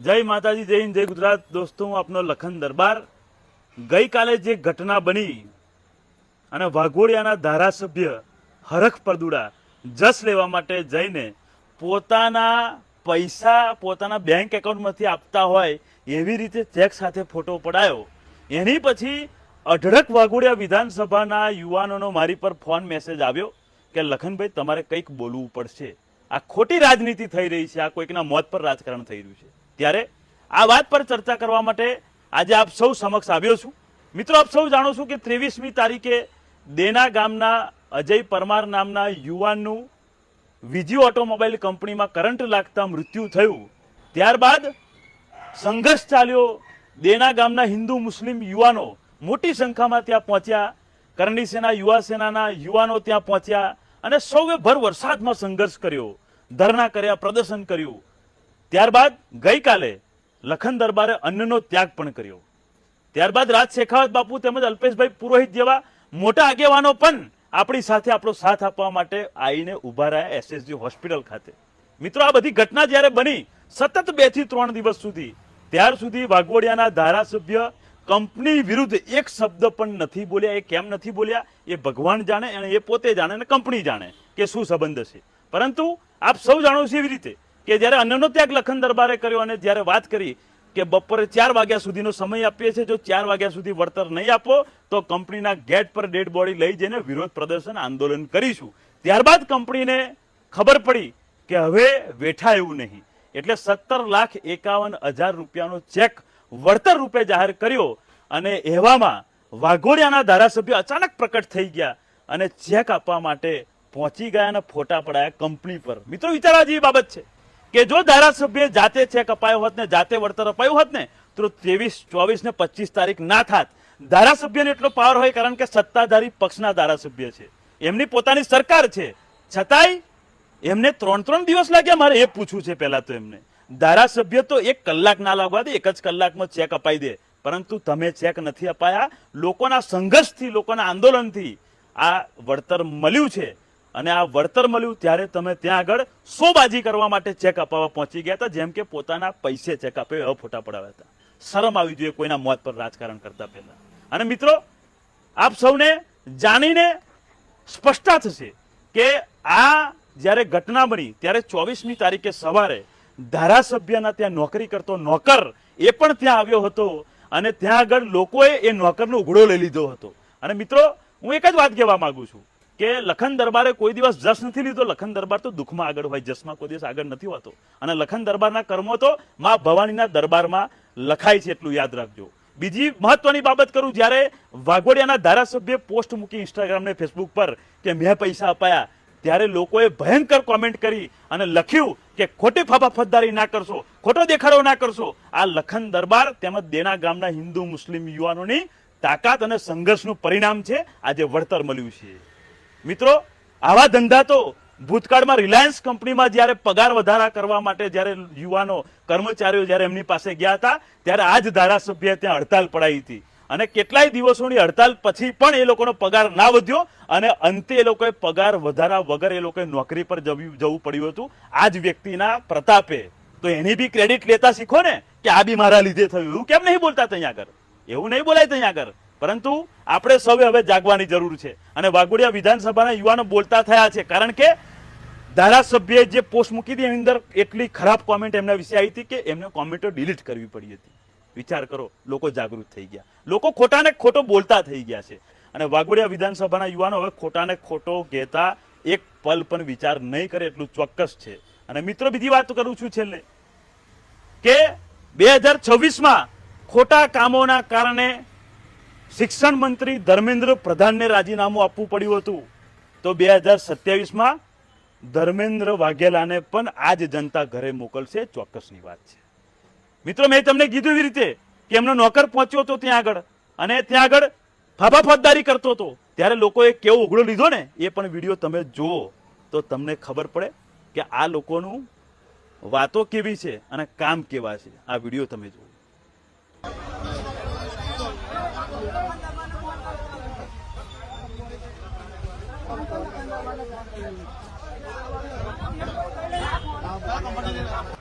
जय माताजी, जय हिंद, जय गुजरात। दोस्तों, હું આપનો લખન દરબાર। ગઈકાલે જે ઘટના બની અને વાઘોડિયાના ધારાસભ્ય હરખ પરદુડા જસ લેવા માટે જઈને પોતાના પૈસા પોતાના બેંક એકાઉન્ટમાંથી આપતા હોય એવી રીતે ચેક સાથે ફોટો પડાયો। એની પછી અઢળક વાઘોડિયા વિધાનસભાના યુવાનોનો મારી પર ફોન મેસેજ આવ્યો કે લખનભાઈ તમારે કંઈક બોલવું પડશે, આ ખોટી રાજનીતિ થઈ રહી છે, આ કોઈકના મોત પર રાજકારણ થઈ રહ્યું છે। ત્યારે આ વાત પર ચર્ચા કરવા માટે આજે આપ સૌ સમક્ષ આવ્યો છું। મિત્રો, આપ સૌ જાણો છો કે 23મી તારીખે દેના ગામના અજય પરમાર નામના યુવાનનું વીજી ઓટોમોબાઈલ કંપનીમાં કરંટ લાગતા મૃત્યુ થયું। ત્યારબાદ સંઘર્ષ ચાલ્યો। દેના ગામના હિન્દુ મુસ્લિમ યુવાનો મોટી સંખ્યામાં ત્યાં પહોંચ્યા। કરણી સેના યુવા સેનાના યુવાનો ત્યાં પહોંચ્યા અને સૌએ ભર વરસાદમાં સંઘર્ષ કર્યો, ધરણા કર્યા, પ્રદર્શન કર્યું। ત્યારબાદ ગઈકાલે લખન દરબારે અન્નનો ત્યાગ પણ કર્યો। ત્યારબાદ રાજ શેખાવત બાપુ તેમજ અલ્પેશભાઈ પુરોહિત જેવા મોટા આગેવાનો પણ આપણી સાથે આપણો સાથ આપવા માટે આવીને ઉભા રહ્યા એસએસજી હોસ્પિટલ ખાતે। મિત્રો, આ બધી ઘટના જ્યારે બની સતત 2 થી 3 દિવસ સુધી, ત્યાર સુધી વાઘોડિયાના ધારાસભ્ય કંપની વિરુદ્ધ એક શબ્દ પણ નથી બોલ્યા। એ કેમ નથી બોલ્યા એ ભગવાન જાણે અને એ પોતે જાણે અને કંપની જાણે કે શું સંબંધ છે। પરંતુ આપ સૌ જાણો છો એવી રીતે કે જ્યારે અન્નનો ત્યાગ લખન દરબારે કર્યો અને જ્યારે વાત કરી કે બપોરે 4 વાગ્યા સુધીનો સમય આપીએ છીએ, જો 4 વાગ્યા સુધી વળતર નહીં આપો તો કંપનીના ગેટ પર ડેડ બોડી લઈ જઈને વિરોધ પ્રદર્શન આંદોલન કરીશું। ત્યારબાદ કંપનીને ખબર પડી કે હવે વેઠા એવું નહીં, એટલે 17,51,000 રૂપિયાનો ચેક વળતર રૂપે જાહેર કર્યો અને એવામાં વાઘોડિયાના ધારાસભ્ય અચાનક પ્રકટ થઈ ગયા અને ચેક આપવા માટે પહોંચી ગયા અને ફોટા પડાયા કંપની પર। મિત્રો, વિચારવા જેવી બાબત છે કે જો ધારાસભ્ય જાતે ચેક અપાયો હોત ને જાતે વળતર અપાયું હોત ને તો 23, 24 ને 25 તારીખ ના થાત। ધારાસભ્યને એટલો પાવર હોય કારણ કે સત્તાધારી પક્ષના ધારાસભ્ય છે, એમની પોતાની સરકાર છે, છતાંય એમને 3 દિવસ લાગ્યા। મારે એ પૂછવું છે પહેલા તો એમને, ધારાસભ્ય તો 1 કલાક ના લાગવા દે, 1 જ કલાકમાં ચેક અપાઈ દે, પરંતુ તમે ચેક નથી અપાયા। લોકોના સંઘર્ષથી, લોકોના આંદોલનથી આ વળતર મળ્યું છે અને આ વળતર મળ્યું ત્યારે તમે ત્યાં આગળ શોબાજી કરવા માટે ચેક અપાવવા પહોંચી ગયા હતા, જેમ કે પોતાના પૈસે ચેક આપ્યો એવા ફોટા પડાવ્યા હતા। શરમ આવી જોઈએ કોઈના મોત પર રાજકારણ કરતા પહેલા। અને મિત્રો, આપ સૌને જાણીને સ્પષ્ટતા થશે કે આ જ્યારે ઘટના બની ત્યારે 24મી તારીખે સવારે ધારાસભ્યના ત્યાં નોકરી કરતો નોકર એ પણ ત્યાં આવ્યો હતો અને ત્યાં આગળ લોકોએ એ નોકરનો ઉઘડો લઈ લીધો હતો। અને મિત્રો, હું એક જ વાત કહેવા માંગુ છું કે લખન દરબારે કોઈ દિવસ જસ નથી લીધો। લખન દરબાર તો દુઃખમાં આગળ હોય, જસમાં કોઈ દિવસ આગળ નથી હોતો। અને લખન દરબારના કર્મો તો મા ભવાનીના દરબારમાં લખાય છે, એટલું યાદ રાખજો। બીજી મહત્વની બાબત કરું, જ્યારે વાઘોડિયાના ધારાસભ્ય પોસ્ટ મૂકી ઇન્સ્ટાગ્રામ ને ફેસબુક પર કે મેં પૈસા અપાયા, ત્યારે લોકોએ ભયંકર કોમેન્ટ કરી અને લખ્યું કે ખોટી ફાફાફતદારી ના કરશો, ખોટો દેખાડો ના કરશો। આ લખન દરબાર તેમજ દેના ગામના હિન્દુ મુસ્લિમ યુવાનોની તાકાત અને સંઘર્ષનું પરિણામ છે, આજે વળતર મળ્યું છે। મિત્રો, આવા ધંધા તો ભૂતકાળમાં રિલાયન્સ કંપનીમાં જ્યારે પગાર વધારા કરવા માટે જ્યારે યુવાનો કર્મચારીઓ જ્યારે એમની પાસે ગયા હતા ત્યારે આ જ ધારાસભ્ય ત્યાં હડતાલ પડાવી હતી અને કેટલાય દિવસોની હડતાલ પછી પણ એ લોકોનો પગાર ના વધ્યો અને અંતે એ લોકોએ પગાર વધારા વગર એ લોકોએ નોકરી પર જવું પડ્યું હતું આ જ વ્યક્તિના પ્રતાપે। તો એની બી ક્રેડિટ લેતા શીખો ને કે આ બી મારા લીધે થયું, એવું કેમ નહીં બોલતા ત્યાં આગળ? એવું નહીં બોલાય ત્યાં આગળ। પરંતુ આપણે સૌએ હવે જાગવાની જરૂર છે અને વાઘોડિયા વિધાનસભાના યુવાનો બોલતા થયા છે, કારણ કે ધારાસભ્યએ જે પોસ્ટ મૂકી હતી એની અંદર એટલી ખરાબ કોમેન્ટ એમના વિશે આવી હતી કે એમને કોમેન્ટો ડિલીટ કરવી પડી હતી। વિચાર કરો, લોકો જાગૃત થઈ ગયા, લોકો ખોટાને ખોટો બોલતા થઈ ગયા છે અને વાઘોડિયા વિધાનસભાના યુવાનો હવે ખોટાને ખોટો કહેતા એક પલ પણ વિચાર નહીં કરે એટલું ચોક્કસ છે। અને મિત્રો, બીજી વાત કરું છું છેલ્લે કે 2026માં ખોટા કામોના કારણે શિક્ષણ મંત્રી ધર્મેન્દ્ર પ્રધાનને રાજીનામું આપવું પડ્યું હતું, તો 2027માં ધર્મેન્દ્ર વાઘેલાને પણ આ જ જનતા ઘરે મોકલશે, ચોક્કસની વાત છે। મિત્રો, મેં તમને કીધું એવી રીતે કે એમનો નોકર પહોંચ્યો હતો ત્યાં આગળ અને ત્યાં આગળ ફાફાફતદારી કરતો હતો, ત્યારે લોકોએ કેવો ઉઘડો લીધો ને એ પણ વિડીયો તમે જુઓ તો તમને ખબર પડે કે આ લોકોનું વાતો કેવી છે અને કામ કેવા છે। આ વિડીયો તમે જુઓ। Apa